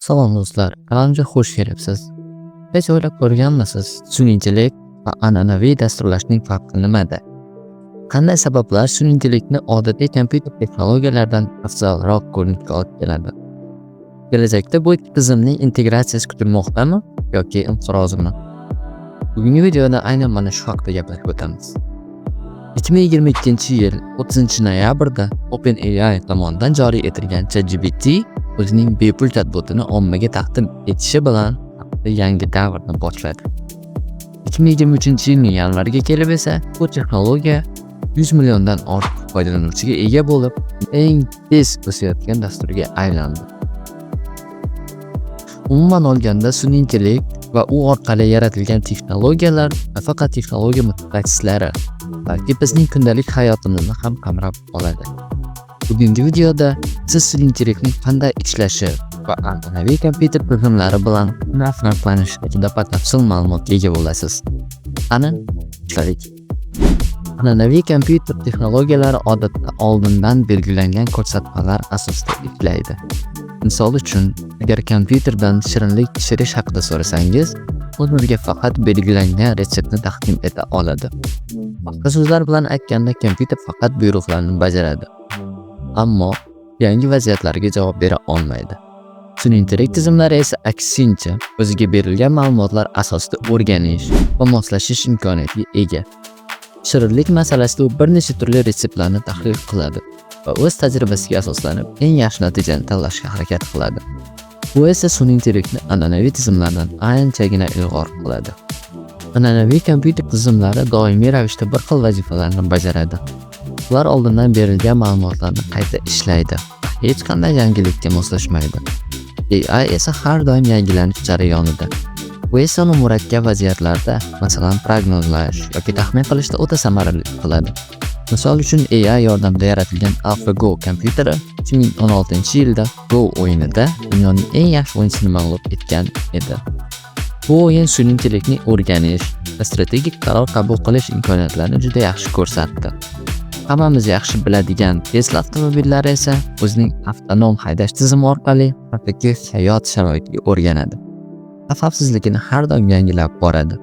Salom do'stlar, kanalimga xush kelibsiz. Hech o'ylab ko'rganmisiz, sun'iy intellekt va an'anaviy dasturlashning farqi nimada? Qanday sabablar sun'iy intellektni odatiy kompyuter texnologiyalaridan afzalroq ko'rinishga olib keladi? Kelajakda bu ikki tizimning integratsiyasi kutilmoqdami yoki inqirozimi? Bugungi videoda aynan mana shu haqida gaplashib o'tamiz. 2022-yil 30-noyabrda OpenAI tomonidan joriy etilgan ChatGPT o'zining bepul chatbotini ommaga taqdim etishi bilan yangi davrni boshladi. 2023-yilning yanvariga kelib esa bu texnologiya 100 milliondan ortiq foydalanuvchiga ega bo'lib, eng tez o'sayotgan dasturga aylandi. Umuman olganda, sun'iy intellekt va u orqali yaratilgan texnologiyalar faqat texnologiya mutaxassislari, balki bizning kundalik hayotimizni ham qamrab oladi. Bugungi videoda siz sun'iy intellektning qanday ishlashi va an'anaviy kompyuter tizimlari bilan farqlanishi haqida batafsil ma'lumotga ega bo'lasiz. Qani, boshladik. An'anaviy kompyuter texnologiyalari odatda oldindan belgilangan ko'rsatmalar asosida ishlaydi. Misol uchun, agar kompyuterdan shirinlik pishirish haqida so'rasangiz, u sizga faqat belgilangan retseptni taqdim eta oladi. Boshqa so'zlar bilan aytganda, kompyuter faqat buyruqlarni bajaradi. Ammo yangi vaziyatlarga javob bera olmaydi. Sun'iy intellekt tizimlari esa aksincha, o'ziga berilgan ma'lumotlar asosida o'rganish va moslashish imkoniyatiga ega. Shirinlik masalasida u bir necha turli retseptlarni tahlil qiladi va o'z tajribasiga asoslanib eng yaxshi natijani tanlashga harakat qiladi. Bu esa sun'iy intellektni an'anaviy tizimlardan anchagina ilg'or qiladi. An'anaviy kompyuter tizimlari doimiy ravishda bir xil vazifalarni bajaradi. Ular oldindan berilgan ma'lumotlarni qayta ishlaydi, hech qanday yangilikka moslashmaydi. AI esa har doim yangilanish jarayonida. Bu esa uni murakkab vaziyatlarda, masalan, prognozlash yoki taxmin qilishda o'ta samarali qiladi. Misol uchun, AI yordamida yaratilgan AlphaGo kompyuteri 2016-yilda Go o'yinida dunyoning eng yaxshi o'yinchisini mag'lub etgan edi. Bu o'yin sun'iy intellektning o'rganish va strategik qaror qabul qilish imkoniyatlarini juda yaxshi ko'rsatdi. Hammamiz yaxshi biladigan Tesla avtomobillari esa o'zining avtonom haydash tizimi orqali haqiqiy hayot sharoitiga o'rganadi. Xavfsizligini har doim yangilab boradi.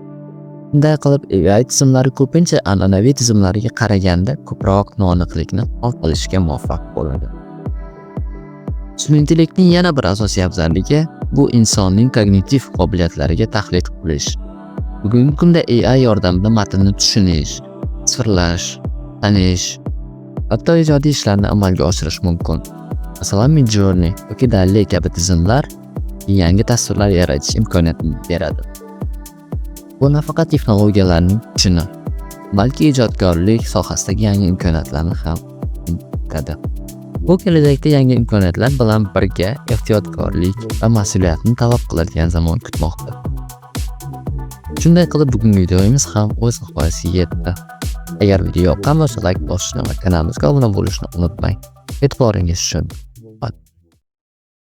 Bunday qilib, AI tizimlari ko'pincha an'anaviy tizimlarga qaraganda ko'proq noaniqlikni hal qilishga muvaffaq bo'ladi. Sun'iy intellektning yana bir asosiy afzalligi bu insonning kognitiv qobiliyatlariga tahlil qilish. Bugungi kunda AI yordamida matnni tushunish, tasvirlash, tanish, hatto ijodiy ishlarni amalga oshirish mumkin. Masalan, Midjourney yoki DALL-E kabi tizimlar yangi tasvirlar yaratish imkoniyatini beradi. Bu nafaqat texnologiyalarning kuchini, balki ijodkorlik sohasidagi yangi imkoniyatlarni ham yaratadi. Bu kelajakda yangi imkoniyatlar bilan birga ehtiyotkorlik va mas'uliyatni talab qiladigan zamon kutmoqda. Shunday qilib, bugungi videomiz ham o'z nihoyasiga yetdi. Agar video yoqqan bo'lsa, like bosishni va kanalimizga obuna bo'lishni unutmang. E'tiboringiz uchun